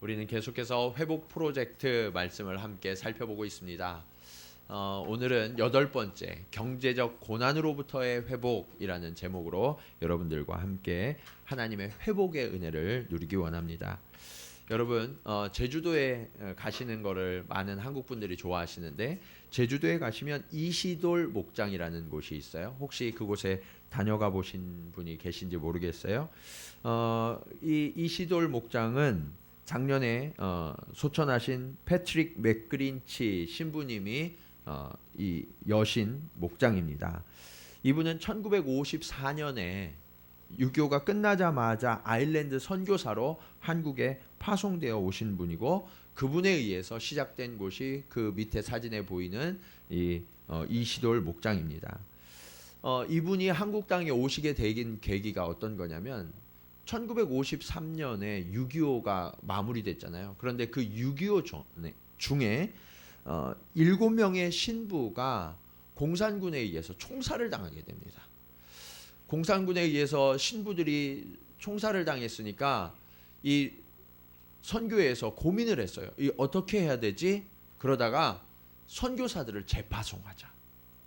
우리는 계속해서 회복 프로젝트 말씀을 함께 살펴보고 있습니다. 오늘은 8번째 경제적 고난으로부터의 회복이라는 제목으로 여러분들과 함께 하나님의 회복의 은혜를 누리기 원합니다. 여러분 제주도에 가시는 거를 많은 한국 분들이 좋아하시는데, 제주도에 가시면 이시돌 목장이라는 곳이 있어요. 혹시 그곳에 다녀가 보신 분이 계신지 모르겠어요. 이 이시돌 목장은 작년에 소천하신 패트릭 맥그린치 신부님이 이 여신 목장입니다. 이분은 1954년에 유교가 끝나자마자 아일랜드 선교사로 한국에 파송되어 오신 분이고, 그분에 의해서 시작된 곳이 그 밑에 사진에 보이는 이시돌 목장입니다. 이분이 한국 땅에 오시게 된 계기가 어떤 거냐면, 1953년에 6.25가 마무리됐잖아요. 그런데 그 6.25 중에 7명의 신부가 공산군에 의해서 총살을 당하게 됩니다. 공산군에 의해서 신부들이 총살을 당했으니까 이 선교회에서 고민을 했어요. 이 어떻게 해야 되지? 그러다가 선교사들을 재파송하자.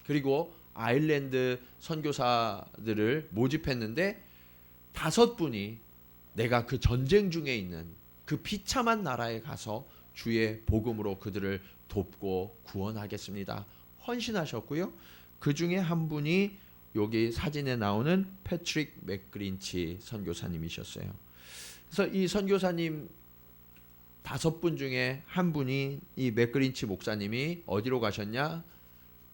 그리고 아일랜드 선교사들을 모집했는데 5분이 내가 그 전쟁 중에 있는 그 비참한 나라에 가서 주의 복음으로 그들을 돕고 구원하겠습니다 헌신하셨고요. 그 중에 한 분이 여기 사진에 나오는 패트릭 맥그린치 선교사님이셨어요. 그래서 이 선교사님 5분 중에 한 분이 이 맥그린치 목사님이 어디로 가셨냐?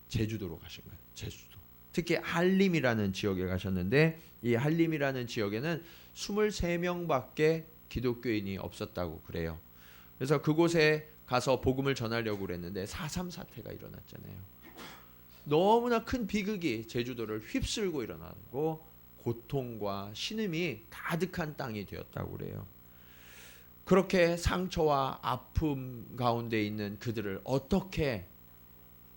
제주도로 가신 거예요. 제주도. 특히 한림이라는 지역에 가셨는데, 이 한림이라는 지역에는 23명밖에 기독교인이 없었다고 그래요. 그래서 그곳에 가서 복음을 전하려고 그랬는데 4.3 사태가 일어났잖아요. 너무나 큰 비극이 제주도를 휩쓸고 일어나고 고통과 신음이 가득한 땅이 되었다고 그래요. 그렇게 상처와 아픔 가운데 있는 그들을 어떻게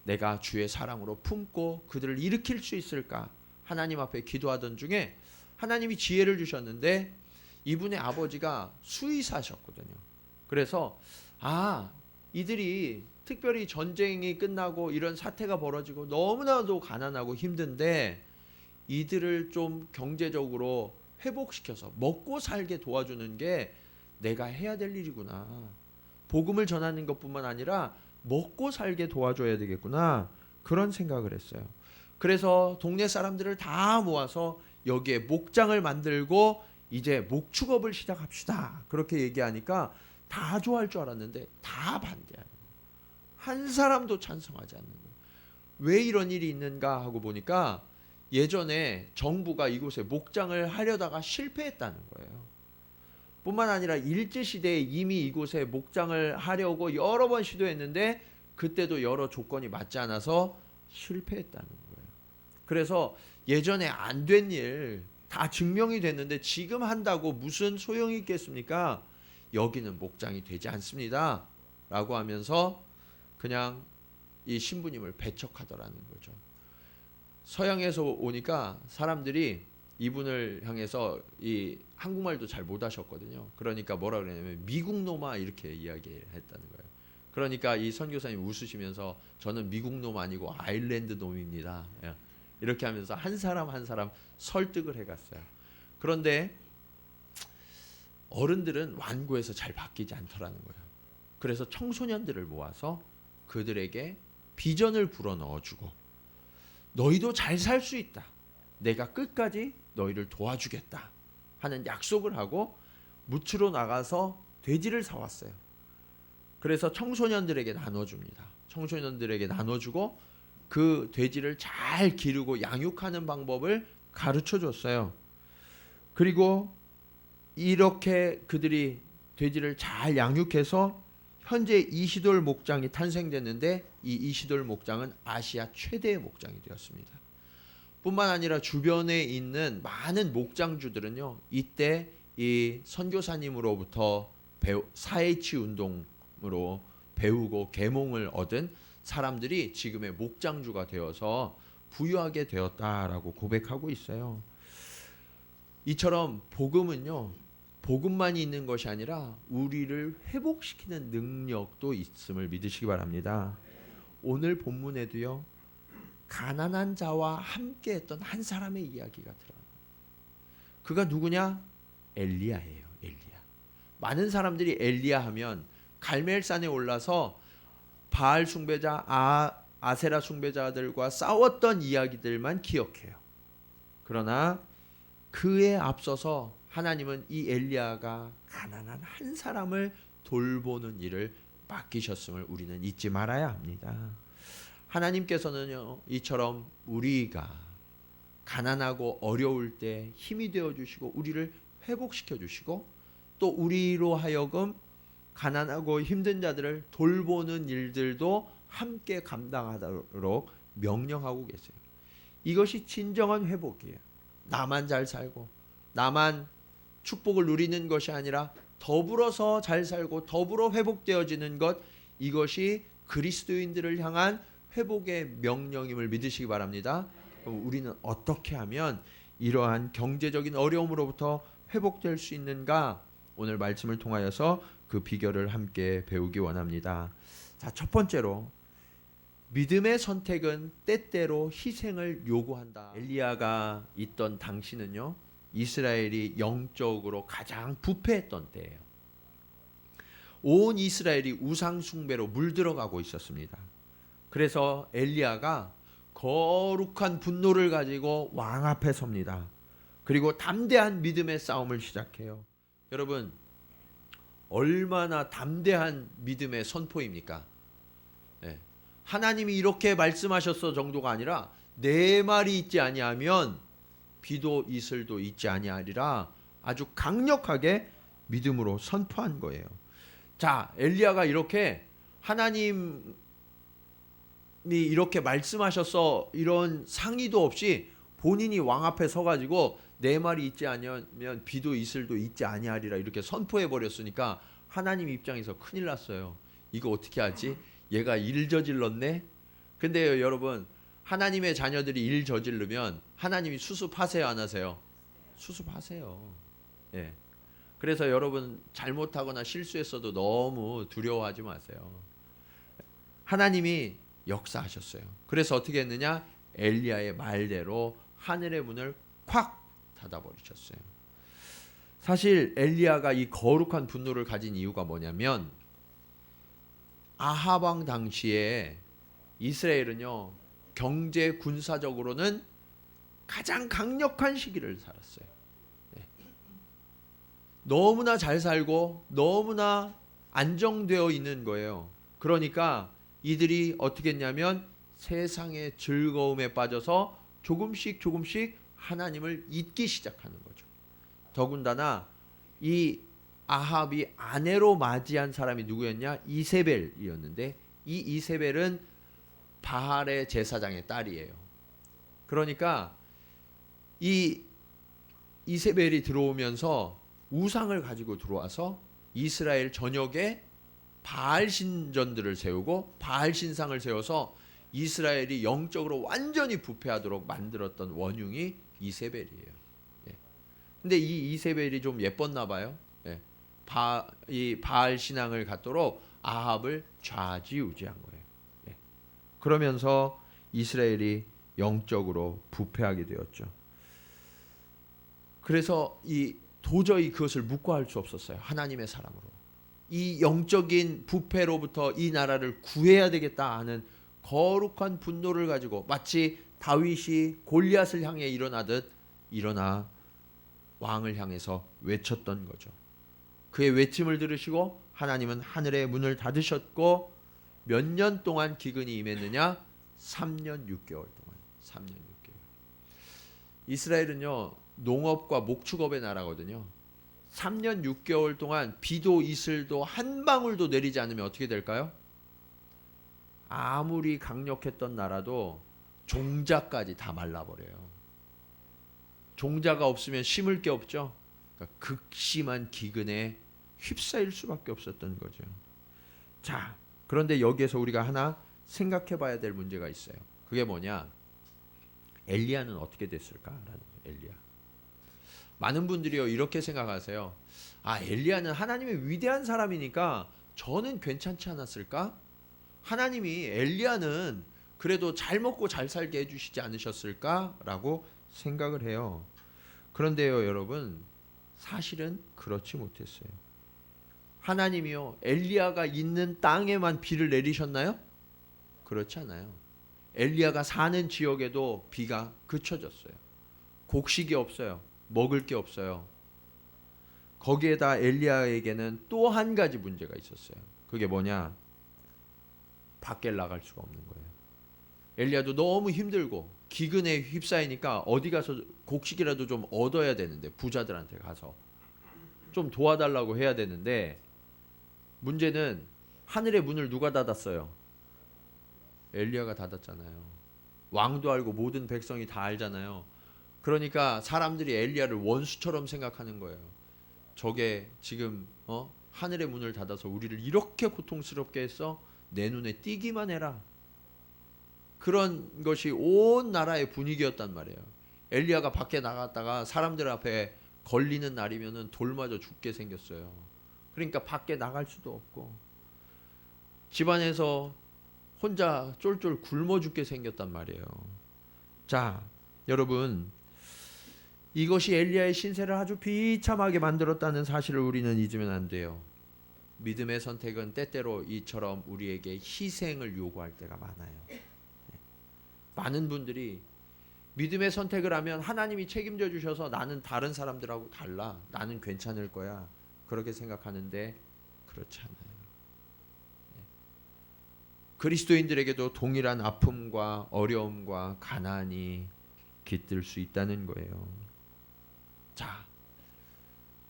내가 주의 사랑으로 품고 그들을 일으킬 수 있을까? 하나님 앞에 기도하던 중에 하나님이 지혜를 주셨는데, 이분의 아버지가 수의사셨거든요. 그래서 이들이 특별히 전쟁이 끝나고 이런 사태가 벌어지고 너무나도 가난하고 힘든데 이들을 좀 경제적으로 회복시켜서 먹고 살게 도와주는 게 내가 해야 될 일이구나. 복음을 전하는 것뿐만 아니라 먹고 살게 도와줘야 되겠구나, 그런 생각을 했어요. 그래서 동네 사람들을 다 모아서 여기에 목장을 만들고 이제 목축업을 시작합시다, 그렇게 얘기하니까 다 좋아할 줄 알았는데 다 반대하는 거예요. 한 사람도 찬성하지 않는 거예요. 왜 이런 일이 있는가 하고 보니까 예전에 정부가 이곳에 목장을 하려다가 실패했다는 거예요. 뿐만 아니라 일제시대에 이미 이곳에 목장을 하려고 여러 번 시도했는데 그때도 여러 조건이 맞지 않아서 실패했다는 거예요. 그래서 예전에 안 된 일 다 증명이 됐는데 지금 한다고 무슨 소용이 있겠습니까? 여기는 목장이 되지 않습니다 라고 하면서 그냥 이 신부님을 배척하더라는 거죠. 서양에서 오니까 사람들이 이분을 향해서 이 한국말도 잘 못하셨거든요. 그러니까 뭐라 그러냐면 미국 놈아, 이렇게 이야기했다는 거예요. 그러니까 이 선교사님 웃으시면서 저는 미국 놈 아니고 아일랜드 놈입니다, 이렇게 하면서 한 사람 한 사람 설득을 해갔어요. 그런데 어른들은 완고해서 잘 바뀌지 않더라는 거예요. 그래서 청소년들을 모아서 그들에게 비전을 불어넣어주고, 너희도 잘 살 수 있다, 내가 끝까지 너희를 도와주겠다 하는 약속을 하고 무추로 나가서 돼지를 사왔어요. 그래서 청소년들에게 나눠줍니다. 청소년들에게 나눠주고 그 돼지를 잘 기르고 양육하는 방법을 가르쳐 줬어요. 그리고 이렇게 그들이 돼지를 잘 양육해서 현재 이시돌 목장이 탄생됐는데, 이 이시돌 목장은 아시아 최대의 목장이 되었습니다. 뿐만 아니라 주변에 있는 많은 목장주들은요, 이때 이 선교사님으로부터 4H 운동으로 배우고 계몽을 얻은 사람들이 지금의 목장주가 되어서 부유하게 되었다라고 고백하고 있어요. 이처럼 복음은요, 복음만이 있는 것이 아니라 우리를 회복시키는 능력도 있음을 믿으시기 바랍니다. 오늘 본문에도요, 가난한 자와 함께했던 한 사람의 이야기가 들어요. 그가 누구냐? 엘리야예요. 엘리야. 많은 사람들이 엘리야 하면 갈멜산에 올라서 바알 숭배자, 아세라 숭배자들과 싸웠던 이야기들만 기억해요. 그러나 그에 앞서서 하나님은 이 엘리야가 가난한 한 사람을 돌보는 일을 맡기셨음을 우리는 잊지 말아야 합니다. 하나님께서는요, 이처럼 우리가 가난하고 어려울 때 힘이 되어 주시고 우리를 회복시켜 주시고 또 우리로 하여금 가난하고 힘든 자들을 돌보는 일들도 함께 감당하도록 명령하고 계세요. 이것이 진정한 회복이에요. 나만 잘 살고 나만 축복을 누리는 것이 아니라 더불어서 잘 살고 더불어 회복되어지는 것, 이것이 그리스도인들을 향한 회복의 명령임을 믿으시기 바랍니다. 그럼 우리는 어떻게 하면 이러한 경제적인 어려움으로부터 회복될 수 있는가? 오늘 말씀을 통하여서 그 비결을 함께 배우기 원합니다. 자, 첫 번째로 믿음의 선택은 때때로 희생을 요구한다. 엘리야가 있던 당시는요, 이스라엘이 영적으로 가장 부패했던 때예요. 온 이스라엘이 우상 숭배로 물들어가고 있었습니다. 그래서 엘리야가 거룩한 분노를 가지고 왕 앞에 섭니다. 그리고 담대한 믿음의 싸움을 시작해요. 여러분, 얼마나 담대한 믿음의 선포입니까? 네. 하나님이 이렇게 말씀하셨어 정도가 아니라 내 말이 있지 아니하면 비도 이슬도 있지 아니하리라, 아주 강력하게 믿음으로 선포한 거예요. 자, 엘리야가 이렇게 하나님이 이렇게 말씀하셨어 이런 상의도 없이 본인이 왕 앞에 서가지고 내 말이 있지 아니하면 비도 이슬도 있지 아니하리라 이렇게 선포해 버렸으니까 하나님 입장에서 큰일 났어요. 이거 어떻게 하지? 얘가 일 저질렀네. 근데요, 여러분, 하나님의 자녀들이 일 저지르면 하나님이 수습하세요, 안 하세요? 수습하세요. 예. 그래서 여러분, 잘못하거나 실수했어도 너무 두려워하지 마세요. 하나님이 역사하셨어요. 그래서 어떻게 했느냐? 엘리야의 말대로 하늘의 문을 콱 닫아버리셨어요. 사실 엘리야가 이 거룩한 분노를 가진 이유가 뭐냐면, 아합 왕 당시에 이스라엘은요, 경제 군사적으로는 가장 강력한 시기를 살았어요. 네. 너무나 잘 살고 너무나 안정되어 있는 거예요. 그러니까 이들이 어떻게 했냐면 세상의 즐거움에 빠져서 조금씩 하나님을 잊기 시작하는 거죠. 더군다나 이 아합이 아내로 맞이한 사람이 누구였냐? 이세벨이었는데, 이 이세벨은 바알의 제사장의 딸이에요. 그러니까 이 이세벨이 들어오면서 우상을 가지고 들어와서 이스라엘 전역에 바알 신전들을 세우고 바알 신상을 세워서 이스라엘이 영적으로 완전히 부패하도록 만들었던 원흉이 이세벨이에요. 예. 근데 이 이세벨이 좀 예뻤나 봐요. 예. 이 바알 신앙을 갖도록 아합을 좌지우지한 거예요. 예. 그러면서 이스라엘이 영적으로 부패하게 되었죠. 그래서 도저히 그것을 묵과할 수 없었어요. 하나님의 사람으로. 이 영적인 부패로부터 이 나라를 구해야 되겠다 하는 거룩한 분노를 가지고 마치 다윗이 골리앗을 향해 일어나듯 일어나 왕을 향해서 외쳤던 거죠. 그의 외침을 들으시고 하나님은 하늘의 문을 닫으셨고, 몇 년 동안 기근이 임했느냐? 3년 6개월 동안. 3년 6개월. 이스라엘은요, 농업과 목축업의 나라거든요. 3년 6개월 동안 비도 이슬도 한 방울도 내리지 않으면 어떻게 될까요? 아무리 강력했던 나라도 종자까지 다 말라버려요. 종자가 없으면 심을 게 없죠. 그러니까 극심한 기근에 휩싸일 수밖에 없었던 거죠. 자, 그런데 여기에서 우리가 하나 생각해 봐야 될 문제가 있어요. 그게 뭐냐? 엘리야는 어떻게 됐을까라는 거예요. 엘리야. 많은 분들이요 이렇게 생각하세요. 아, 엘리야는 하나님의 위대한 사람이니까 저는 괜찮지 않았을까? 하나님이 엘리야는 그래도 잘 먹고 잘 살게 해주시지 않으셨을까라고 생각을 해요. 그런데요, 여러분, 사실은 그렇지 못했어요. 하나님이요, 엘리야가 있는 땅에만 비를 내리셨나요? 그렇지 않아요. 엘리야가 사는 지역에도 비가 그쳐졌어요. 곡식이 없어요. 먹을 게 없어요. 거기에다 엘리야에게는 또 한 가지 문제가 있었어요. 그게 뭐냐? 밖에 나갈 수가 없는 거예요. 엘리야도 너무 힘들고 기근에 휩싸이니까 어디 가서 곡식이라도 좀 얻어야 되는데, 부자들한테 가서 좀 도와달라고 해야 되는데, 문제는 하늘의 문을 누가 닫았어요? 엘리야가 닫았잖아요. 왕도 알고 모든 백성이 다 알잖아요. 그러니까 사람들이 엘리야를 원수처럼 생각하는 거예요. 저게 지금 하늘의 문을 닫아서 우리를 이렇게 고통스럽게 했어? 내 눈에 띄기만 해라. 그런 것이 온 나라의 분위기였단 말이에요. 엘리야가 밖에 나갔다가 사람들 앞에 걸리는 날이면은 돌 맞아 죽게 생겼어요. 그러니까 밖에 나갈 수도 없고 집안에서 혼자 쫄쫄 굶어 죽게 생겼단 말이에요. 자, 여러분, 이것이 엘리야의 신세를 아주 비참하게 만들었다는 사실을 우리는 잊으면 안 돼요. 믿음의 선택은 때때로 이처럼 우리에게 희생을 요구할 때가 많아요. 많은 분들이 믿음의 선택을 하면 하나님이 책임져 주셔서 나는 다른 사람들하고 달라, 나는 괜찮을 거야, 그렇게 생각하는데 그렇지 않아요. 그리스도인들에게도 동일한 아픔과 어려움과 가난이 깃들 수 있다는 거예요. 자,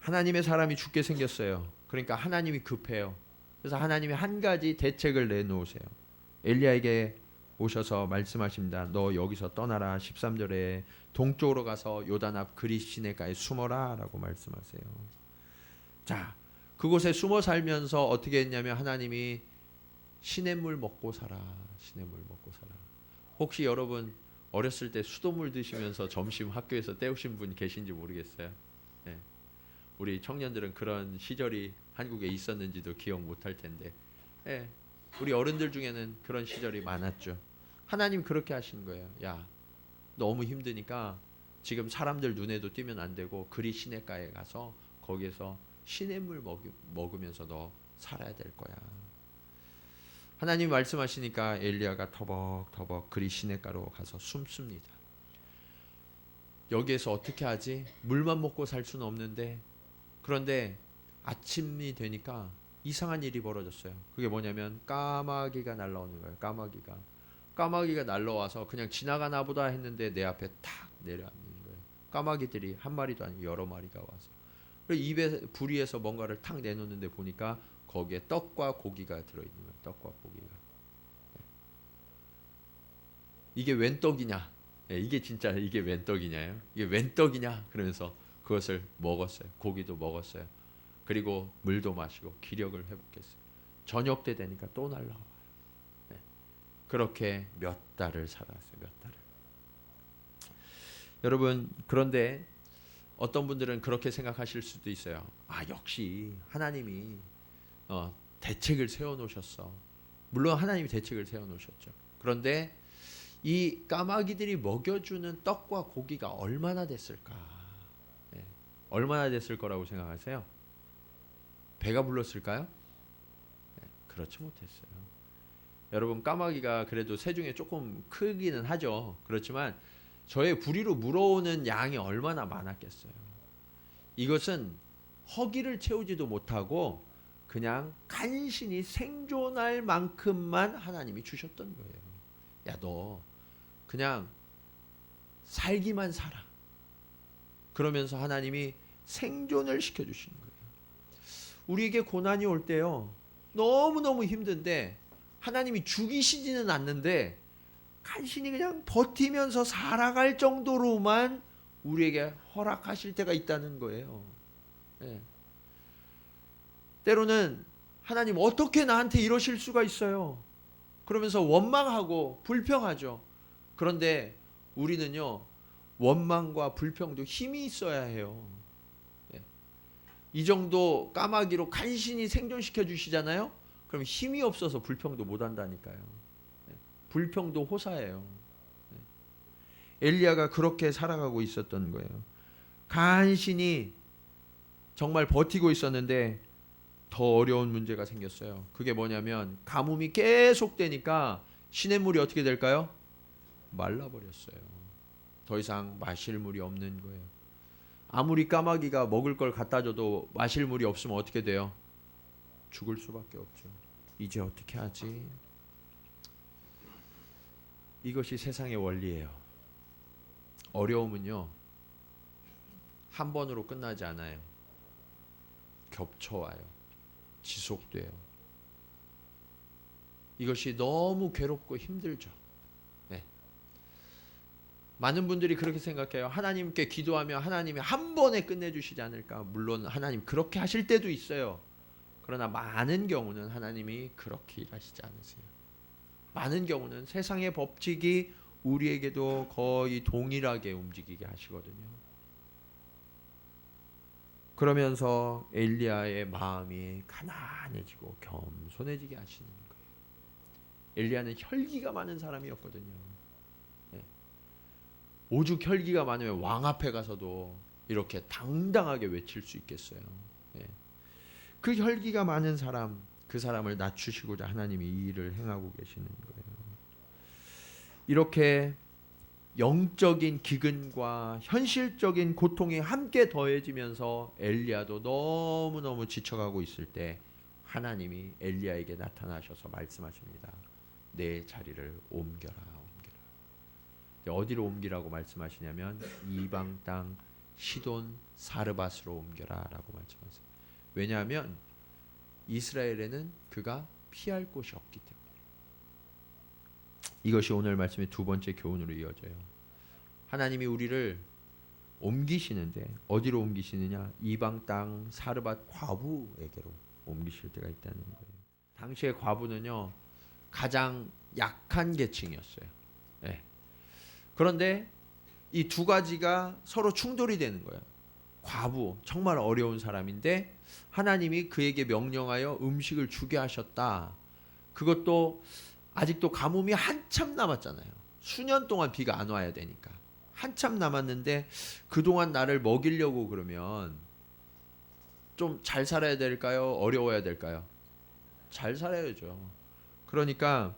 하나님의 사람이 죽게 생겼어요. 그러니까 하나님이 급해요. 그래서 하나님이 한 가지 대책을 내놓으세요. 엘리야에게 오셔서 말씀하십니다. 너 여기서 떠나라. 13절에 동쪽으로 가서 요단 앞 그릿 시내가에 숨어라 라고 말씀하세요. 자, 그곳에 숨어 살면서 어떻게 했냐면 하나님이 시냇물 먹고 살아. 시냇물 먹고 살아. 혹시 여러분 어렸을 때 수돗물 드시면서 점심 학교에서 때우신 분 계신지 모르겠어요. 네. 우리 청년들은 그런 시절이 한국에 있었는지도 기억 못할 텐데, 네. 우리 어른들 중에는 그런 시절이 많았죠. 하나님 그렇게 하신 거예요. 야, 너무 힘드니까 지금 사람들 눈에도 띄면 안 되고 그리 시냇가에 가서 거기에서 시냇물 먹으면서 너 살아야 될 거야. 하나님 말씀하시니까 엘리야가 터벅터벅 그리 시냇가로 가서 숨습니다. 여기에서 어떻게 하지? 물만 먹고 살 수는 없는데. 그런데 아침이 되니까 이상한 일이 벌어졌어요. 그게 뭐냐면 까마귀가 날라오는 거예요. 까마귀가 날라와서 그냥 지나가나 보다 했는데 내 앞에 탁 내려앉는 거예요. 까마귀들이 한 마리도 아니고 여러 마리가 와서. 그리고 입에 부리에서 뭔가를 탁 내놓는데 보니까 거기에 떡과 고기가 들어있는 거예요. 떡과 고기가. 이게 웬 떡이냐? 이게 진짜 이게 웬 떡이냐요? 이게 웬 떡이냐? 그러면서 그것을 먹었어요. 고기도 먹었어요. 그리고 물도 마시고 기력을 회복했어요. 저녁 때 되니까 또 날라와요. 그렇게 몇 달을 살았어요. 몇 달을. 여러분, 그런데 어떤 분들은 그렇게 생각하실 수도 있어요. 아, 역시 하나님이 대책을 세워놓으셨어. 물론 하나님이 대책을 세워놓으셨죠. 그런데 이 까마귀들이 먹여주는 떡과 고기가 얼마나 됐을까? 네. 얼마나 됐을 거라고 생각하세요? 배가 불렀을까요? 네, 그렇지 못했어요. 여러분, 까마귀가 그래도 새 중에 조금 크기는 하죠. 그렇지만 저의 부리로 물어오는 양이 얼마나 많았겠어요. 이것은 허기를 채우지도 못하고 그냥 간신히 생존할 만큼만 하나님이 주셨던 거예요. 야, 너 그냥 살기만 살아. 그러면서 하나님이 생존을 시켜주시는 거예요. 우리에게 고난이 올 때요, 너무너무 힘든데 하나님이 죽이시지는 않는데 간신히 그냥 버티면서 살아갈 정도로만 우리에게 허락하실 때가 있다는 거예요. 네. 때로는 하나님 어떻게 나한테 이러실 수가 있어요? 그러면서 원망하고 불평하죠. 그런데 우리는요, 원망과 불평도 힘이 있어야 해요. 이 정도 까마귀로 간신히 생존시켜 주시잖아요. 그럼 힘이 없어서 불평도 못 한다니까요. 불평도 호사예요. 엘리야가 그렇게 살아가고 있었던 거예요. 간신히 정말 버티고 있었는데 더 어려운 문제가 생겼어요. 그게 뭐냐면 가뭄이 계속되니까 시냇물이 어떻게 될까요? 말라버렸어요. 더 이상 마실 물이 없는 거예요. 아무리 까마귀가 먹을 걸 갖다 줘도 마실 물이 없으면 어떻게 돼요? 죽을 수밖에 없죠. 이제 어떻게 하지? 이것이 세상의 원리예요. 어려움은요, 한 번으로 끝나지 않아요. 겹쳐와요. 지속돼요. 이것이 너무 괴롭고 힘들죠. 네. 많은 분들이 그렇게 생각해요. 하나님께 기도하면 하나님이 한 번에 끝내주시지 않을까. 물론 하나님 그렇게 하실 때도 있어요. 그러나 많은 경우는 하나님이 그렇게 일하시지 않으세요. 많은 경우는 세상의 법칙이 우리에게도 거의 동일하게 움직이게 하시거든요. 그러면서 엘리야의 마음이 가난해지고 겸손해지게 하시는 거예요. 엘리야는 혈기가 많은 사람이었거든요. 네. 오죽 혈기가 많으면 왕 앞에 가서도 이렇게 당당하게 외칠 수 있겠어요. 네. 그 혈기가 많은 사람, 그 사람을 낮추시고자 하나님이 이 일을 행하고 계시는 거예요. 이렇게 영적인 기근과 현실적인 고통이 함께 더해지면서 엘리야도 너무너무 지쳐가고 있을 때 하나님이 엘리야에게 나타나셔서 말씀하십니다. 내 자리를 옮겨라, 옮겨라. 어디로 옮기라고 말씀하시냐면 이방 땅 시돈 사르밧으로 옮겨라 라고 말씀하세요. 왜냐하면 이스라엘에는 그가 피할 곳이 없기 때문에. 이것이 오늘 말씀의 두 번째 교훈으로 이어져요. 하나님이 우리를 옮기시는데 어디로 옮기시느냐? 이방 땅 사르밧 과부에게로 옮기실 때가 있다는 거예요. 당시의 과부는요, 가장 약한 계층이었어요. 네. 그런데 이 두 가지가 서로 충돌이 되는 거예요. 과부, 정말 어려운 사람인데 하나님이 그에게 명령하여 음식을 주게 하셨다. 그것도 아직도 가뭄이 한참 남았잖아요. 수년 동안 비가 안 와야 되니까. 한참 남았는데 그동안 나를 먹이려고 그러면 좀 잘 살아야 될까요? 어려워야 될까요? 잘 살아야죠. 그러니까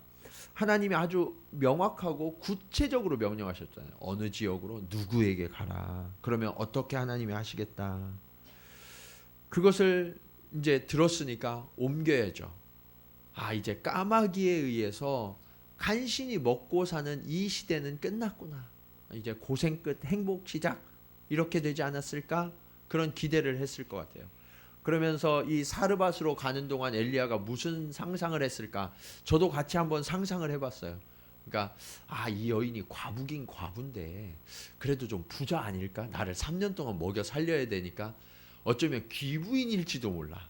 하나님이 아주 명확하고 구체적으로 명령하셨잖아요. 어느 지역으로 누구에게 가라. 그러면 어떻게 하나님이 하시겠다. 그것을 이제 들었으니까 옮겨야죠. 아, 이제 까마귀에 의해서 간신히 먹고 사는 이 시대는 끝났구나. 이제 고생 끝 행복 시작 이렇게 되지 않았을까? 그런 기대를 했을 것 같아요. 그러면서 이 사르밧으로 가는 동안 엘리야가 무슨 상상을 했을까? 저도 같이 한번 상상을 해봤어요. 그러니까 이 여인이 과부긴 과부인데 그래도 좀 부자 아닐까? 나를 3년 동안 먹여 살려야 되니까 어쩌면 귀부인일지도 몰라.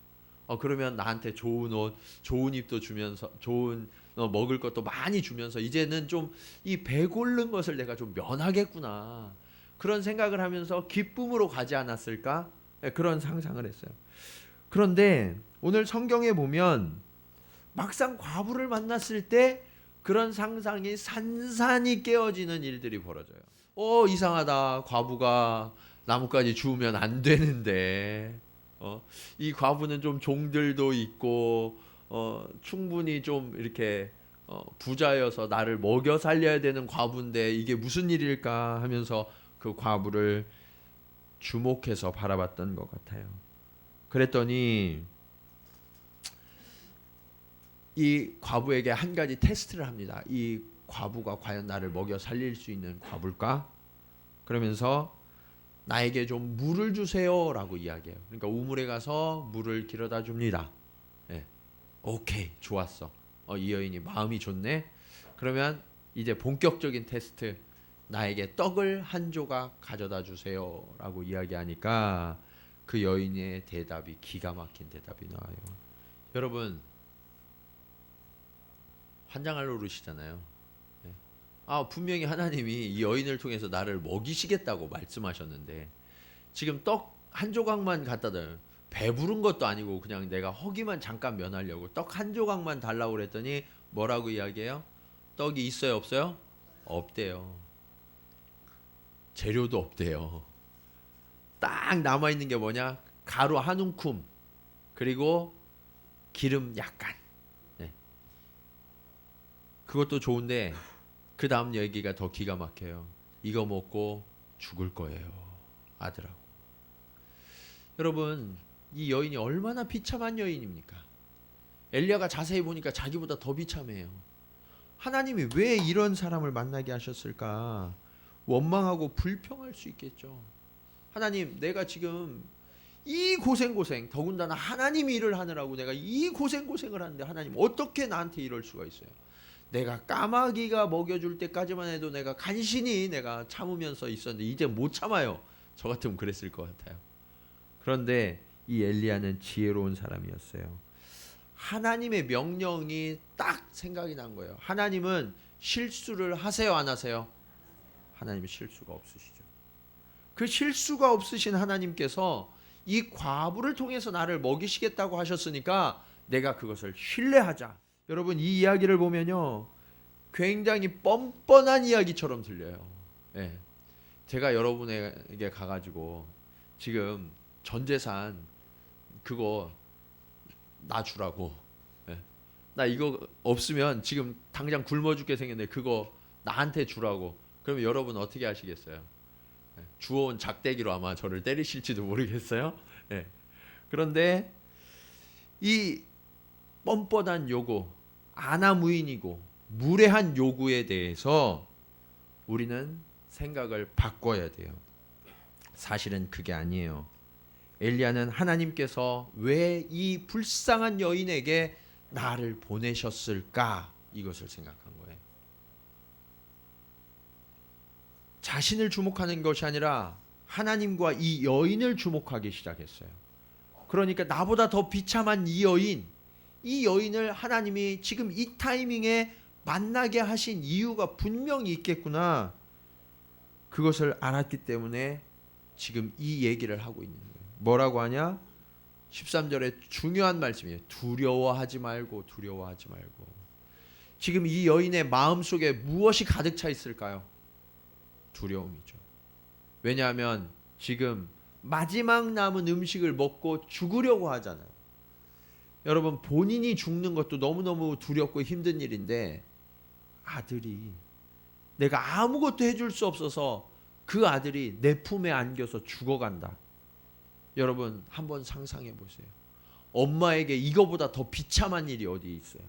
그러면 나한테 좋은 옷, 좋은 입도 주면서 좋은 먹을 것도 많이 주면서 이제는 좀 이 배고른 것을 내가 좀 면하겠구나. 그런 생각을 하면서 기쁨으로 가지 않았을까? 그런 상상을 했어요. 그런데 오늘 성경에 보면 막상 과부를 만났을 때 그런 상상이 산산이 깨어지는 일들이 벌어져요. 이상하다. 과부가 나뭇가지 주우면 안 되는데 이 과부는 좀 종들도 있고 충분히 좀 이렇게 부자여서 나를 먹여 살려야 되는 과부인데 이게 무슨 일일까 하면서 그 과부를 주목해서 바라봤던 것 같아요. 그랬더니 이 과부에게 한 가지 테스트를 합니다. 이 과부가 과연 나를 먹여 살릴 수 있는 과부일까? 그러면서 나에게 좀 물을 주세요 라고 이야기해요. 그러니까 우물에 가서 물을 길어다 줍니다. 네. 오케이, 좋았어. 이 여인이 마음이 좋네. 그러면 이제 본격적인 테스트, 나에게 떡을 한 조각 가져다 주세요 라고 이야기하니까 그 여인의 대답이 기가 막힌 대답이 나와요. 여러분, 환장할 노릇이잖아요. 네. 분명히 하나님이 이 여인을 통해서 나를 먹이시겠다고 말씀하셨는데 지금 떡 한 조각만 갖다 줘요. 배부른 것도 아니고 그냥 내가 허기만 잠깐 면하려고 떡 한 조각만 달라고 그랬더니 뭐라고 이야기해요? 떡이 있어요, 없어요? 없대요. 재료도 없대요. 딱 남아있는 게 뭐냐? 가루 한 움큼, 그리고 기름 약간. 네. 그것도 좋은데 그 다음 얘기가 더 기가 막혀요. 이거 먹고 죽을 거예요, 아들하고. 여러분, 이 여인이 얼마나 비참한 여인입니까? 엘리야가 자세히 보니까 자기보다 더 비참해요. 하나님이 왜 이런 사람을 만나게 하셨을까? 원망하고 불평할 수 있겠죠. 하나님, 내가 지금 이 고생, 더군다나 하나님이 일을 하느라고 내가 이 고생을 하는데 하나님 어떻게 나한테 이럴 수가 있어요? 내가 까마귀가 먹여줄 때까지만 해도 내가 간신히 내가 참으면서 있었는데 이제 못 참아요. 저 같으면 그랬을 것 같아요. 그런데 이 엘리야는 지혜로운 사람이었어요. 하나님의 명령이 딱 생각이 난 거예요. 하나님은 실수를 하세요, 안 하세요? 하나님은 실수가 없으시죠. 그 실수가 없으신 하나님께서 이 과부를 통해서 나를 먹이시겠다고 하셨으니까 내가 그것을 신뢰하자. 여러분, 이 이야기를 보면요, 굉장히 뻔뻔한 이야기처럼 들려요. 예. 제가 여러분에게 가가지고 지금 전 재산 그거 나 주라고, 예, 나 이거 없으면 지금 당장 굶어 죽게 생겼는데 그거 나한테 주라고, 그러면 여러분 어떻게 하시겠어요? 예, 주워온 작대기로 아마 저를 때리실지도 모르겠어요. 예. 그런데 이 뻔뻔한 요구, 아나무인이고 무례한 요구에 대해서 우리는 생각을 바꿔야 돼요. 사실은 그게 아니에요. 엘리야는 하나님께서 왜 이 불쌍한 여인에게 나를 보내셨을까, 이것을 생각한 거예요. 자신을 주목하는 것이 아니라 하나님과 이 여인을 주목하기 시작했어요. 그러니까 나보다 더 비참한 이 여인을 하나님이 지금 이 타이밍에 만나게 하신 이유가 분명히 있겠구나, 그것을 알았기 때문에 지금 이 얘기를 하고 있는 거예요. 뭐라고 하냐? 13절에 중요한 말씀이에요. 두려워하지 말고. 지금 이 여인의 마음속에 무엇이 가득 차 있을까요? 두려움이죠. 왜냐하면 지금 마지막 남은 음식을 먹고 죽으려고 하잖아요. 여러분, 본인이 죽는 것도 너무너무 두렵고 힘든 일인데 아들이, 내가 아무것도 해줄 수 없어서 그 아들이 내 품에 안겨서 죽어간다. 여러분, 한번 상상해 보세요. 엄마에게 이거보다 더 비참한 일이 어디 있어요?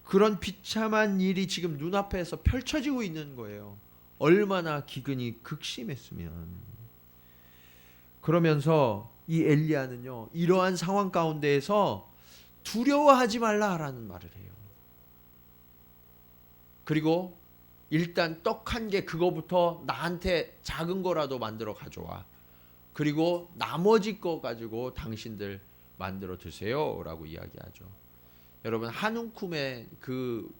그런 비참한 일이 지금 눈앞에서 펼쳐지고 있는 거예요. 얼마나 기근이 극심했으면. 그러면서 이 엘리야는요, 이러한 상황 가운데에서 두려워하지 말라라는 말을 해요. 그리고 일단 떡 한 개, 그거부터 나한테 작은 거라도 만들어 가져와. 그리고 나머지 거 가지고 당신들 만들어 드세요 라고 이야기하죠. 여러분, 한 움큼의 그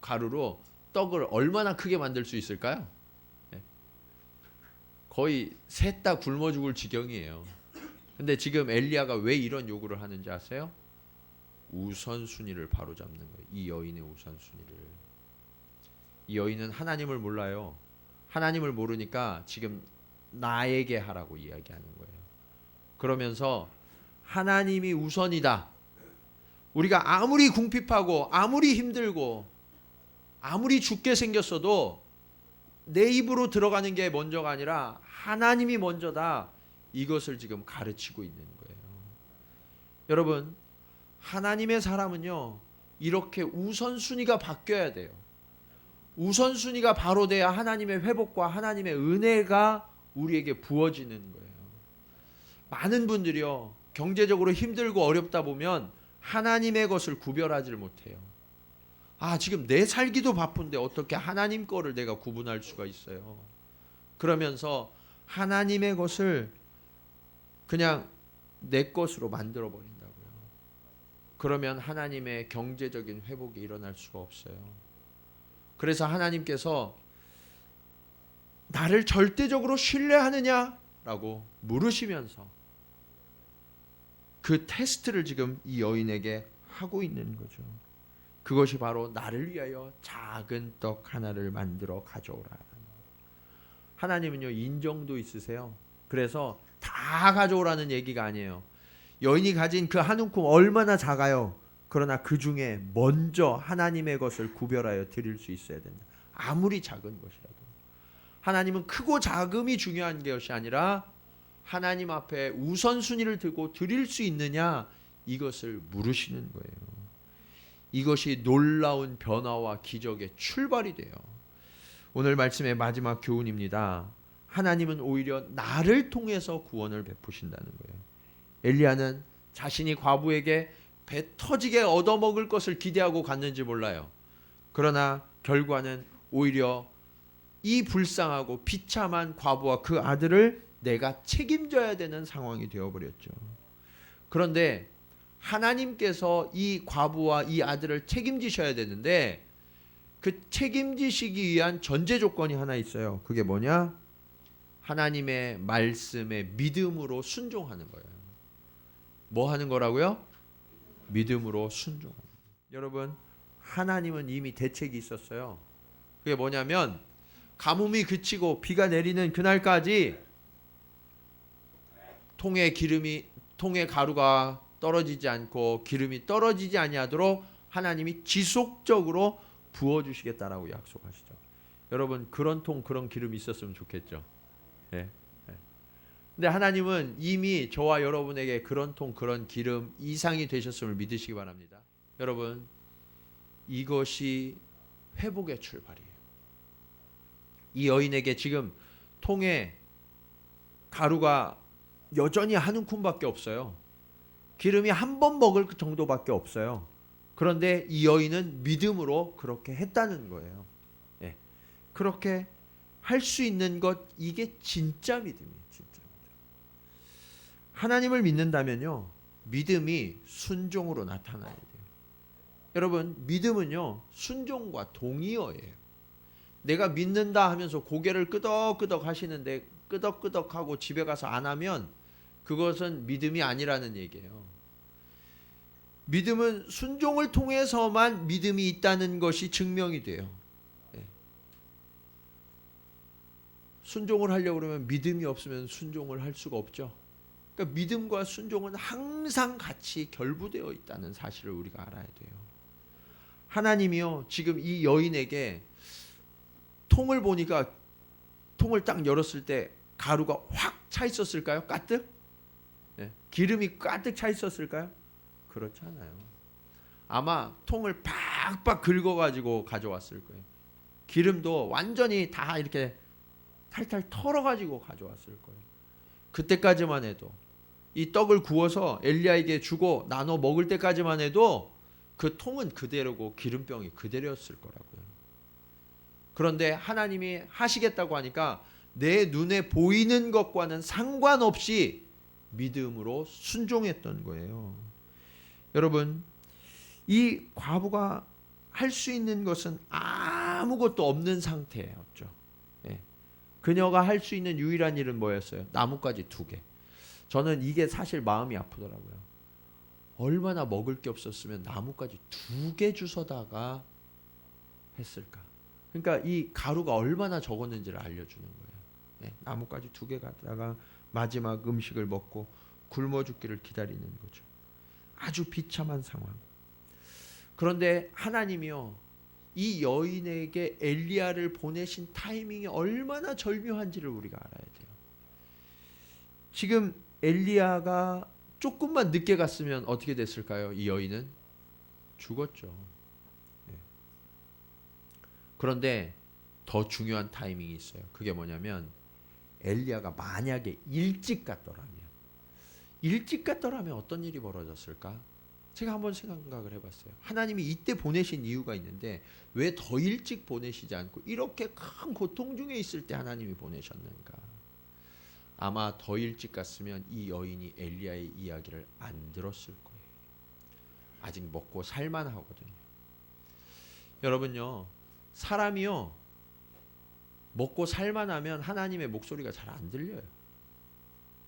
가루로 떡을 얼마나 크게 만들 수 있을까요? 거의 셋 다 굶어 죽을 지경이에요. 근데 지금 엘리야가 왜 이런 요구를 하는지 아세요? 우선순위를 바로잡는 거예요. 이 여인의 우선순위를. 이 여인은 하나님을 몰라요. 하나님을 모르니까 지금 나에게 하라고 이야기하는 거예요. 그러면서 하나님이 우선이다. 우리가 아무리 궁핍하고 아무리 힘들고 아무리 죽게 생겼어도 내 입으로 들어가는 게 먼저가 아니라 하나님이 먼저다. 이것을 지금 가르치고 있는 거예요. 여러분, 하나님의 사람은요, 이렇게 우선순위가 바뀌어야 돼요. 우선순위가 바로 돼야 하나님의 회복과 하나님의 은혜가 우리에게 부어지는 거예요. 많은 분들이요, 경제적으로 힘들고 어렵다 보면 하나님의 것을 구별하지 못해요. 아, 지금 내 살기도 바쁜데 어떻게 하나님 거를 내가 구분할 수가 있어요? 그러면서 하나님의 것을 그냥 내 것으로 만들어 버린다고요. 그러면 하나님의 경제적인 회복이 일어날 수가 없어요. 그래서 하나님께서 나를 절대적으로 신뢰하느냐라고 물으시면서 그 테스트를 지금 이 여인에게 하고 있는 거죠. 그것이 바로 나를 위하여 작은 떡 하나를 만들어 가져오라. 하나님은요, 인정도 있으세요. 그래서 다 가져오라는 얘기가 아니에요. 여인이 가진 그 한 움큼 얼마나 작아요. 그러나 그 중에 먼저 하나님의 것을 구별하여 드릴 수 있어야 된다. 아무리 작은 것이라도. 하나님은 크고 작음이 중요한 것이 아니라 하나님 앞에 우선순위를 두고 드릴 수 있느냐, 이것을 물으시는 거예요. 이것이 놀라운 변화와 기적의 출발이 돼요. 오늘 말씀의 마지막 교훈입니다. 하나님은 오히려 나를 통해서 구원을 베푸신다는 거예요. 엘리야는 자신이 과부에게 배 터지게 얻어먹을 것을 기대하고 갔는지 몰라요. 그러나 결과는 오히려 이 불쌍하고 비참한 과부와 그 아들을 내가 책임져야 되는 상황이 되어버렸죠. 그런데 하나님께서 이 과부와 이 아들을 책임지셔야 되는데 그 책임지시기 위한 전제 조건이 하나 있어요. 그게 뭐냐? 하나님의 말씀에 믿음으로 순종하는 거예요. 뭐 하는 거라고요? 믿음으로 순종. 여러분, 하나님은 이미 대책이 있었어요. 그게 뭐냐면 가뭄이 그치고 비가 내리는 그날까지 통에 가루가 떨어지지 않고 기름이 떨어지지 아니하도록 하나님이 지속적으로 부어주시겠다라고 약속하시죠. 여러분, 그런 그런 기름이 있었으면 좋겠죠. 예. 근데 하나님은 이미 저와 여러분에게 그런 그런 기름 이상이 되셨음을 믿으시기 바랍니다. 여러분, 이것이 회복의 출발이에요. 이 여인에게 지금 통에 가루가 여전히 한 움큼밖에 없어요. 기름이 한 번 먹을 정도밖에 없어요. 그런데 이 여인은 믿음으로 그렇게 했다는 거예요. 예. 그렇게 할 수 있는 것, 이게 진짜 믿음이에요. 진짜. 하나님을 믿는다면요, 믿음이 순종으로 나타나야 돼요. 여러분, 믿음은요, 순종과 동의어예요. 내가 믿는다 하면서 고개를 끄덕끄덕 하시는데 끄덕끄덕하고 집에 가서 안 하면 그것은 믿음이 아니라는 얘기예요. 믿음은 순종을 통해서만 믿음이 있다는 것이 증명이 돼요. 네. 순종을 하려고 그러면 믿음이 없으면 순종을 할 수가 없죠. 그러니까 믿음과 순종은 항상 같이 결부되어 있다는 사실을 우리가 알아야 돼요. 하나님이요, 지금 이 여인에게 통을 보니까 통을 딱 열었을 때 가루가 확 차 있었을까요? 가득? 네. 기름이 가득 차 있었을까요? 그렇지 않아요. 아마 통을 팍팍 긁어가지고 가져왔을 거예요. 기름도 완전히 다 이렇게 탈탈 털어가지고 가져왔을 거예요. 그때까지만 해도, 이 떡을 구워서 엘리야에게 주고 나눠 먹을 때까지만 해도 그 통은 그대로고 기름병이 그대로였을 거라고요. 그런데 하나님이 하시겠다고 하니까 내 눈에 보이는 것과는 상관없이 믿음으로 순종했던 거예요. 여러분, 이 과부가 할 수 있는 것은 아무것도 없는 상태였죠. 예. 그녀가 할 수 있는 유일한 일은 뭐였어요? 나뭇가지 2개. 저는 이게 사실 마음이 아프더라고요. 얼마나 먹을 게 없었으면 나뭇가지 2개 주워다가 했을까? 그러니까 이 가루가 얼마나 적었는지를 알려주는 거예요. 네, 나뭇가지 2개 갖다가 마지막 음식을 먹고 굶어 죽기를 기다리는 거죠. 아주 비참한 상황. 그런데 하나님이요, 이 여인에게 엘리야를 보내신 타이밍이 얼마나 절묘한지를 우리가 알아야 돼요. 지금 엘리야가 조금만 늦게 갔으면 어떻게 됐을까요? 이 여인은 죽었죠. 그런데 더 중요한 타이밍이 있어요. 그게 뭐냐면 엘리야가 만약에 일찍 갔더라면 어떤 일이 벌어졌을까? 제가 한번 생각을 해봤어요. 하나님이 이때 보내신 이유가 있는데 왜 더 일찍 보내시지 않고 이렇게 큰 고통 중에 있을 때 하나님이 보내셨는가? 아마 더 일찍 갔으면 이 여인이 엘리야의 이야기를 안 들었을 거예요. 아직 먹고 살만 하거든요. 여러분요, 사람이요, 먹고 살만하면 하나님의 목소리가 잘 안 들려요.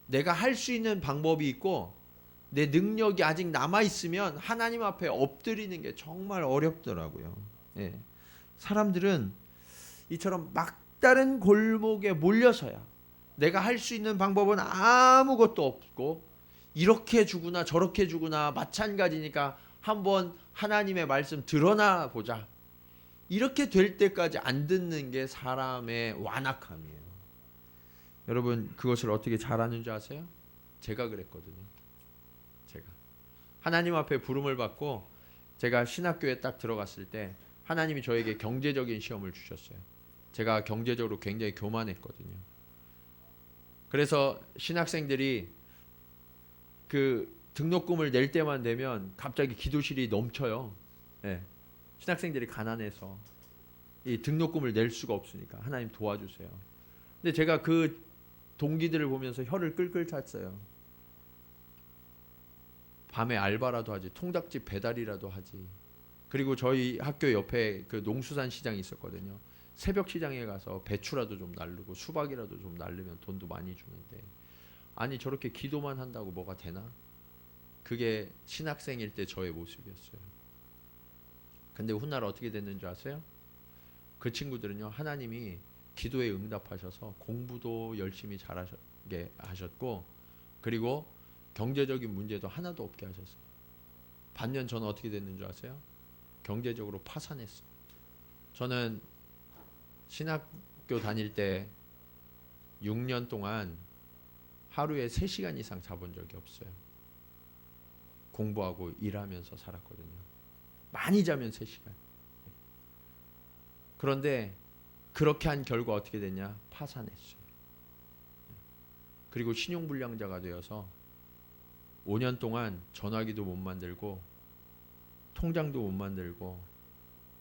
내가 할 수 있는 방법이 있고 내 능력이 아직 남아 있으면 하나님 앞에 엎드리는 게 정말 어렵더라고요. 예. 사람들은 이처럼 막다른 골목에 몰려서야 내가 할 수 있는 방법은 아무것도 없고 이렇게 주구나 저렇게 주구나 마찬가지니까 한번 하나님의 말씀 드러나 보자. 이렇게 될 때까지 안 듣는 게 사람의 완악함이에요. 여러분 그것을 어떻게 잘하는 줄 아세요? 제가 그랬거든요. 제가 하나님 앞에 부름을 받고 제가 신학교에 딱 들어갔을 때 하나님이 저에게 경제적인 시험을 주셨어요. 제가 경제적으로 굉장히 교만했거든요. 그래서 신학생들이 그 등록금을 낼 때만 되면 갑자기 기도실이 넘쳐요. 네. 신학생들이 가난해서 이 등록금을 낼 수가 없으니까 하나님 도와주세요. 근데 제가 그 동기들을 보면서 혀를 끌끌 찼어요. 밤에 알바라도 하지, 통닭집 배달이라도 하지. 그리고 저희 학교 옆에 그 농수산 시장이 있었거든요. 새벽 시장에 가서 배추라도 좀 날르고 수박이라도 좀 날르면 돈도 많이 주는데, 아니 저렇게 기도만 한다고 뭐가 되나? 그게 신학생일 때 저의 모습이었어요. 근데 훗날 어떻게 됐는 줄 아세요? 그 친구들은요, 하나님이 기도에 응답하셔서 공부도 열심히 잘하게 하셨고, 그리고 경제적인 문제도 하나도 없게 하셨어요. 반면 저는 어떻게 됐는 줄 아세요? 경제적으로 파산했어요. 저는 신학교 다닐 때 6년 동안 하루에 3시간 이상 자본 적이 없어요. 공부하고 일하면서 살았거든요. 많이 자면 3시간. 그런데 그렇게 한 결과 어떻게 됐냐? 파산했어요. 그리고 신용불량자가 되어서 5년 동안 전화기도 못 만들고 통장도 못 만들고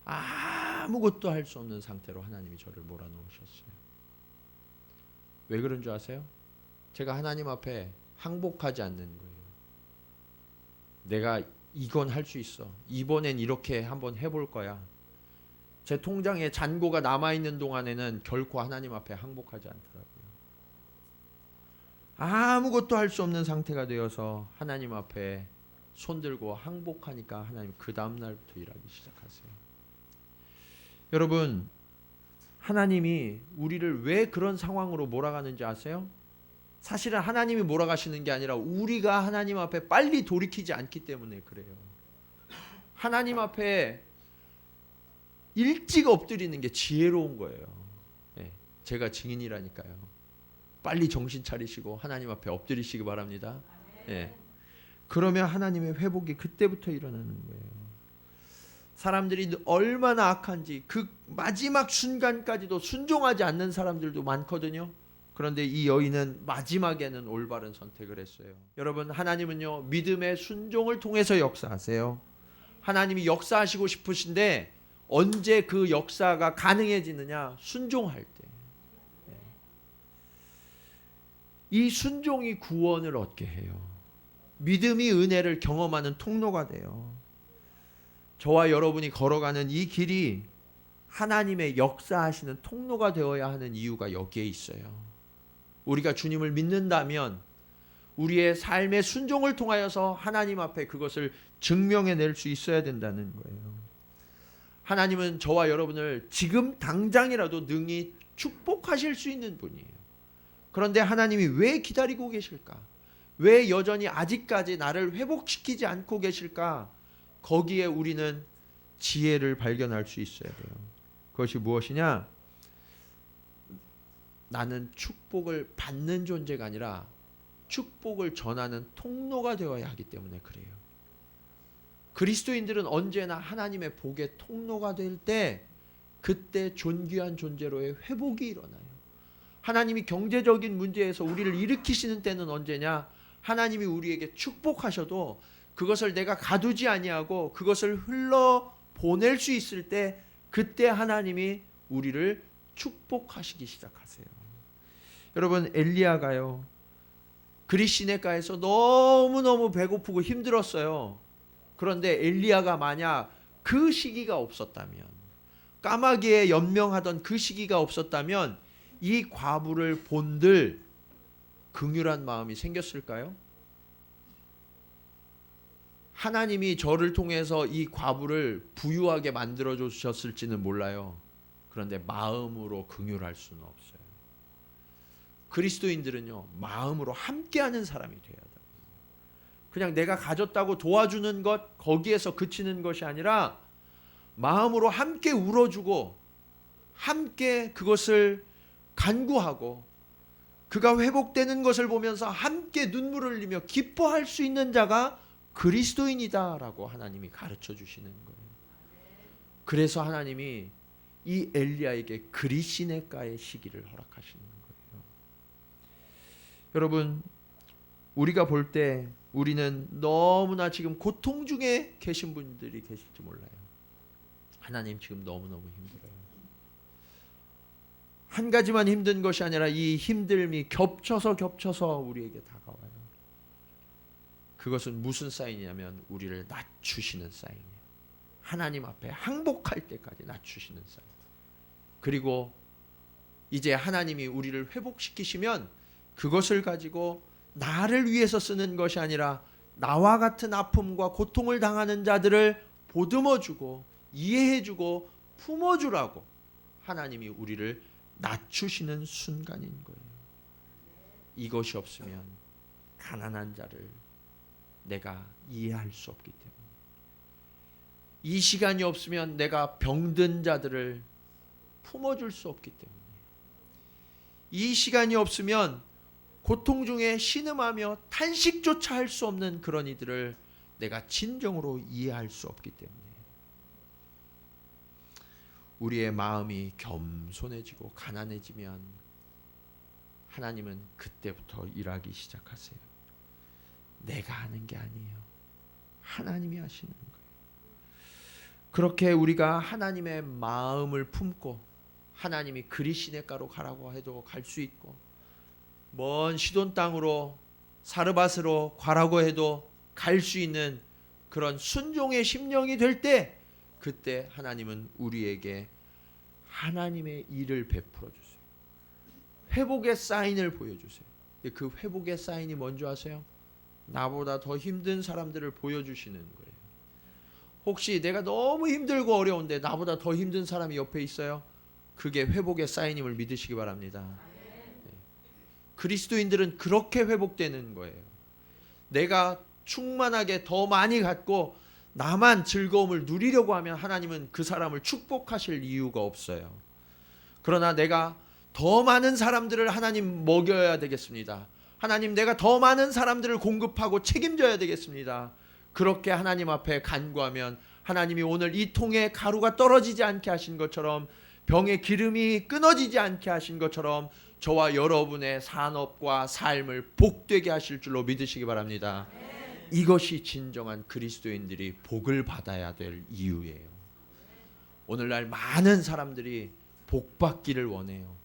아무것도 할 수 없는 상태로 하나님이 저를 몰아넣으셨어요. 왜 그런 줄 아세요? 제가 하나님 앞에 항복하지 않는 거예요. 내가 이건 할 수 있어. 이번엔 이렇게 한번 해볼 거야. 제 통장에 잔고가 남아있는 동안에는 결코 하나님 앞에 항복하지 않더라고요. 아무것도 할 수 없는 상태가 되어서 하나님 앞에 손들고 항복하니까 하나님 그 다음날부터 일하기 시작하세요. 여러분, 하나님이 우리를 왜 그런 상황으로 몰아가는지 아세요? 사실은 하나님이 몰아가시는 게 아니라 우리가 하나님 앞에 빨리 돌이키지 않기 때문에 그래요. 하나님 앞에 일찍 엎드리는 게 지혜로운 거예요. 네, 제가 증인이라니까요. 빨리 정신 차리시고 하나님 앞에 엎드리시기 바랍니다. 네. 그러면 하나님의 회복이 그때부터 일어나는 거예요. 사람들이 얼마나 악한지 그 마지막 순간까지도 순종하지 않는 사람들도 많거든요. 그런데 이 여인은 마지막에는 올바른 선택을 했어요. 여러분, 하나님은요, 믿음의 순종을 통해서 역사하세요. 하나님이 역사하시고 싶으신데 언제 그 역사가 가능해지느냐? 순종할 때. 이 순종이 구원을 얻게 해요. 믿음이 은혜를 경험하는 통로가 돼요. 저와 여러분이 걸어가는 이 길이 하나님의 역사하시는 통로가 되어야 하는 이유가 여기에 있어요. 우리가 주님을 믿는다면 우리의 삶의 순종을 통하여서 하나님 앞에 그것을 증명해낼 수 있어야 된다는 거예요. 하나님은 저와 여러분을 지금 당장이라도 능히 축복하실 수 있는 분이에요. 그런데 하나님이 왜 기다리고 계실까? 왜 여전히 아직까지 나를 회복시키지 않고 계실까? 거기에 우리는 지혜를 발견할 수 있어야 돼요. 그것이 무엇이냐? 나는 축복을 받는 존재가 아니라 축복을 전하는 통로가 되어야 하기 때문에 그래요. 그리스도인들은 언제나 하나님의 복의 통로가 될 때 그때 존귀한 존재로의 회복이 일어나요. 하나님이 경제적인 문제에서 우리를 일으키시는 때는 언제냐? 하나님이 우리에게 축복하셔도 그것을 내가 가두지 아니하고 그것을 흘러 보낼 수 있을 때 그때 하나님이 우리를 축복하시기 시작하세요. 여러분, 엘리야가요, 그릿시내가에서 너무너무 배고프고 힘들었어요. 그런데 엘리야가 만약 그 시기가 없었다면, 까마귀에 연명하던 그 시기가 없었다면 이 과부를 본들 긍휼한 마음이 생겼을까요? 하나님이 저를 통해서 이 과부를 부유하게 만들어 주셨을지는 몰라요. 그런데 마음으로 긍휼할 수는 없어요. 그리스도인들은요, 마음으로 함께하는 사람이 돼야 돼요. 그냥 내가 가졌다고 도와주는 것, 거기에서 그치는 것이 아니라 마음으로 함께 울어주고 함께 그것을 간구하고 그가 회복되는 것을 보면서 함께 눈물을 흘리며 기뻐할 수 있는 자가 그리스도인이다라고 하나님이 가르쳐 주시는 거예요. 그래서 하나님이 이 엘리야에게 그리시네가의 시기를 허락하시는 거예요. 여러분, 우리가 볼 때 우리는 너무나 지금 고통 중에 계신 분들이 계실지 몰라요. 하나님 지금 너무너무 힘들어요. 한 가지만 힘든 것이 아니라 이 힘듦이 겹쳐서 우리에게 다가와요. 그것은 무슨 사인이냐면 우리를 낮추시는 사인이에요. 하나님 앞에 항복할 때까지 낮추시는 사인. 그리고 이제 하나님이 우리를 회복시키시면 그것을 가지고 나를 위해서 쓰는 것이 아니라 나와 같은 아픔과 고통을 당하는 자들을 보듬어주고 이해해주고 품어주라고 하나님이 우리를 낮추시는 순간인 거예요. 이것이 없으면 가난한 자를 내가 이해할 수 없기 때문에, 이 시간이 없으면 내가 병든 자들을 품어줄 수 없기 때문에, 이 시간이 없으면 고통 중에 신음하며 탄식조차 할 수 없는 그런 이들을 내가 진정으로 이해할 수 없기 때문에, 우리의 마음이 겸손해지고 가난해지면 하나님은 그때부터 일하기 시작하세요. 내가 하는 게 아니에요. 하나님이 하시는 거예요. 그렇게 우리가 하나님의 마음을 품고 하나님이 그리시네가로 가라고 해도 갈 수 있고, 먼 시돈 땅으로 사르밧으로 가라고 해도 갈 수 있는 그런 순종의 심령이 될 때, 그때 하나님은 우리에게 하나님의 일을 베풀어 주세요. 회복의 사인을 보여주세요. 그 회복의 사인이 뭔지 아세요? 나보다 더 힘든 사람들을 보여주시는 거예요. 혹시 내가 너무 힘들고 어려운데 나보다 더 힘든 사람이 옆에 있어요? 그게 회복의 사인임을 믿으시기 바랍니다. 그리스도인들은 그렇게 회복되는 거예요. 내가 충만하게 더 많이 갖고 나만 즐거움을 누리려고 하면 하나님은 그 사람을 축복하실 이유가 없어요. 그러나 내가 더 많은 사람들을 하나님 먹여야 되겠습니다. 하나님, 내가 더 많은 사람들을 공급하고 책임져야 되겠습니다. 그렇게 하나님 앞에 간구하면 하나님이 오늘 이 통에 가루가 떨어지지 않게 하신 것처럼, 병의 기름이 끊어지지 않게 하신 것처럼 저와 여러분의 산업과 삶을 복되게 하실 줄로 믿으시기 바랍니다. 이것이 진정한 그리스도인들이 복을 받아야 될 이유예요. 오늘날 많은 사람들이 복 받기를 원해요.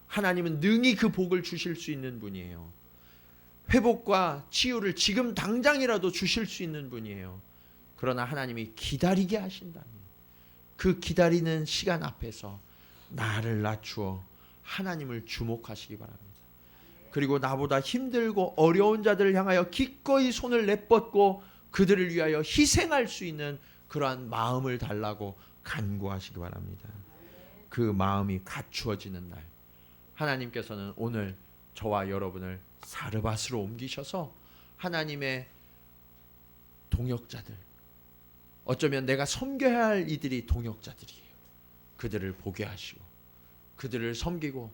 하나님은 능히 그 복을 주실 수 있는 분이에요. 회복과 치유를 지금 당장이라도 주실 수 있는 분이에요. 그러나 하나님이 기다리게 하신다면 그 기다리는 시간 앞에서 나를 낮추어 하나님을 주목하시기 바랍니다. 그리고 나보다 힘들고 어려운 자들을 향하여 기꺼이 손을 내뻗고 그들을 위하여 희생할 수 있는 그러한 마음을 달라고 간구하시기 바랍니다. 그 마음이 갖추어지는 날, 하나님께서는 오늘 저와 여러분을 사르밧으로 옮기셔서 하나님의 동역자들, 어쩌면 내가 섬겨야 할 이들이 동역자들이에요. 그들을 보게 하시고 그들을 섬기고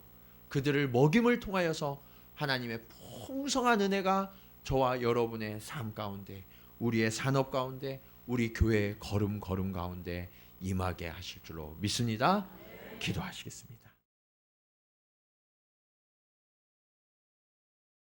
그들을 먹임을 통하여서 하나님의 풍성한 은혜가 저와 여러분의 삶 가운데, 우리의 산업 가운데, 우리 교회의 걸음 가운데 임하게 하실 줄로 믿습니다. 기도하시겠습니다.